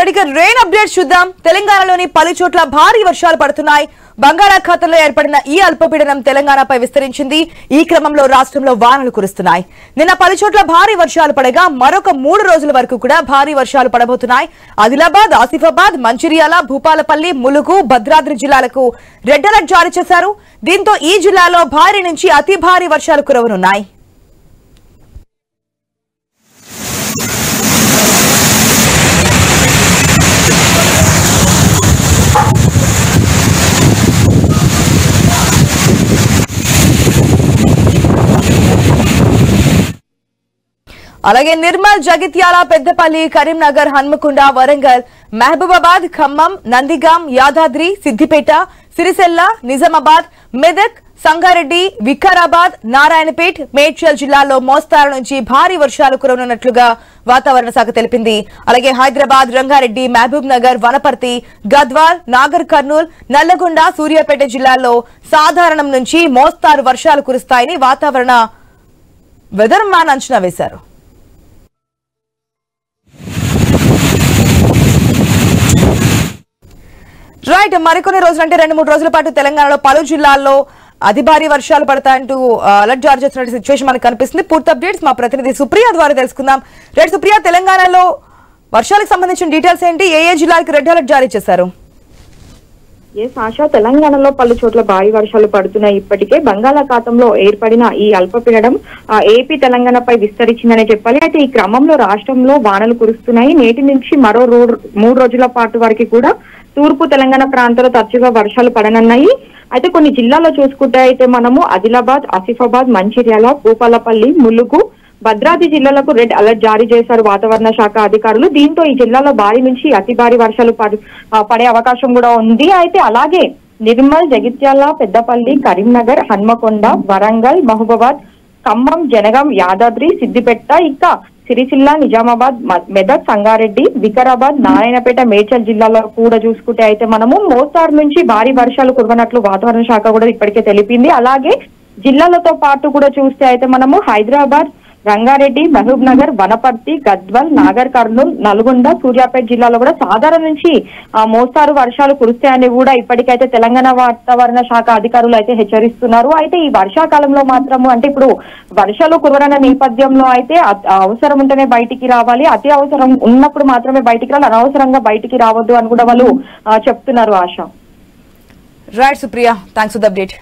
Rain update చూద్దాం. తెలంగాణలోని పలు చోట్ల భారీ వర్షాలు పడుతున్నాయి. బంగాళాఖాతంలో ఏర్పడిన ఈ అల్పపీడనం తెలంగాణపై విస్తరించింది. ఈ క్రమంలో రాష్ట్రంలో వానలు కురుస్తున్నాయి. నిన్న పలు చోట్ల భారీ వర్షాలు పడగా మరొక 3 రోజుల వరకు కూడా భారీ వర్షాలు పడబోతున్నాయి. ఆదిలాబాద్, ఆసిఫాబాద్, మంచిర్యాల, భూపాలపల్లి, ములుగు, భద్రాద్రి జిల్లాలకు రెడ్ అలర్ట్ జారీ చేశారు. దీంతో ఈ జిల్లాలో భారీ నుంచి అతి భారీ వర్షాలు కురవనున్నాయి. అలాగే నిర్మల్, జగిత్యాల, పెద్దపల్లి, కరీంనగర్, హన్మకొండ, వరంగల్, మహబూబాబాద్, ఖమ్మం, నందిగాం, యాదాద్రి, సిద్దిపేట, సిరిసిల్ల, నిజామాబాద్, మెదక్, సంగారెడ్డి, వికారాబాద్, నారాయణపేట్, మేడ్చల్ జిల్లాల్లో మోస్తారు నుంచి భారీ వర్షాలు కురవనున్నట్లుగా వాతావరణ శాఖ తెలిపింది. అలాగే హైదరాబాద్, రంగారెడ్డి, మహబూబ్ నగర్, వనపర్తి, గద్వాల్, నాగర్ కర్నూల్, నల్లగొండ, సూర్యాపేట జిల్లాల్లో సాధారణం నుంచి మోస్తారు వర్షాలు కురుస్తాయని వాతావరణ వెదర్ మ్యాన్ అంచనా వేశారు. రైట్, మరికొన్ని రోజులు అంటే 2-3 రోజుల పాటు తెలంగాణలో పలు జిల్లాల్లో అతి భారీ వర్షాలు పడతాయంటూ అలర్ట్ జారీ చేస్తున్న సిచ్యువేషన్ మనకు కనిపిస్తుంది. పూర్తి అప్డేట్స్ మా ప్రతినిధి సుప్రియ ద్వారా తెలుసుకుందాం. రైట్ సుప్రియ, తెలంగాణలో వర్షాలకు సంబంధించిన డీటెయిల్స్ ఏంటి? ఏ జిల్లాలకు రెడ్ అలర్ట్ జారీ చేశారు? ఆశా, తెలంగాణలో పలు చోట్ల భారీ వర్షాలు పడుతున్నాయి. ఇప్పటికే బంగాళాఖాతంలో ఏర్పడిన ఈ అల్పపీడనం ఏపీ తెలంగాణపై విస్తరించిందనే చెప్పాలి. అయితే ఈ క్రమంలో రాష్ట్రంలో వానలు కురుస్తున్నాయి. నేటి నుంచి మరో 3 రోజుల పాటు వరకు కూడా తూర్పు తెలంగాణ ప్రాంతాల్లో తరచుగా వర్షాలు పడనున్నాయి. అయితే కొన్ని జిల్లాల్లో చూసుకుంటే అయితే మనము ఆదిలాబాద్, ఆసిఫాబాద్, మంచిర్యాల, భూపాలపల్లి, ములుగు, భద్రాద్రి జిల్లాలకు రెడ్ అలర్ట్ జారీ చేశారు వాతావరణ శాఖ అధికారులు. దీంతో ఈ జిల్లాలో భారీ నుంచి అతి భారీ వర్షాలు పడే అవకాశం కూడా ఉంది. అయితే అలాగే నిర్మల్, జగిత్యాల, పెద్దపల్లి, కరీంనగర్, హన్మకొండ, వరంగల్, మహబూబాబాద్, ఖమ్మం, జనగాం, యాదాద్రి, సిద్దిపేట, ఇంకా సిరిసిల్ల, నిజామాబాద్, మెదక్, సంగారెడ్డి, వికారాబాద్, నారాయణపేట, మేడ్చల్ జిల్లాలో కూడా చూసుకుంటే అయితే మనము మోస్తారు నుంచి భారీ వర్షాలు కురవనట్లు వాతావరణ శాఖ కూడా ఇప్పటికే తెలిపింది. అలాగే జిల్లాలతో పాటు కూడా చూస్తే అయితే మనము హైదరాబాద్, రంగారెడ్డి, మహబూబ్ నగర్, వనపర్తి, గద్వాల్, నాగర్ కర్నూల్, నల్గొండ, సూర్యాపేట జిల్లాలో కూడా సాధారణ నుంచి మోస్తారు వర్షాలు కురుస్తాయని కూడా ఇప్పటికైతే తెలంగాణ వాతావరణ శాఖ అధికారులు అయితే హెచ్చరిస్తున్నారు. అయితే ఈ వర్షాకాలంలో మాత్రము అంటే ఇప్పుడు వర్షాలు కురవన నేపథ్యంలో అయితే అవసరం ఉంటేనే బయటికి రావాలి, అతి అవసరం ఉన్నప్పుడు మాత్రమే బయటికి రావాలి, అనవసరంగా బయటికి రావద్దు అని కూడా వాళ్ళు చెప్తున్నారు. Asha. Right Supriya, thanks for the update.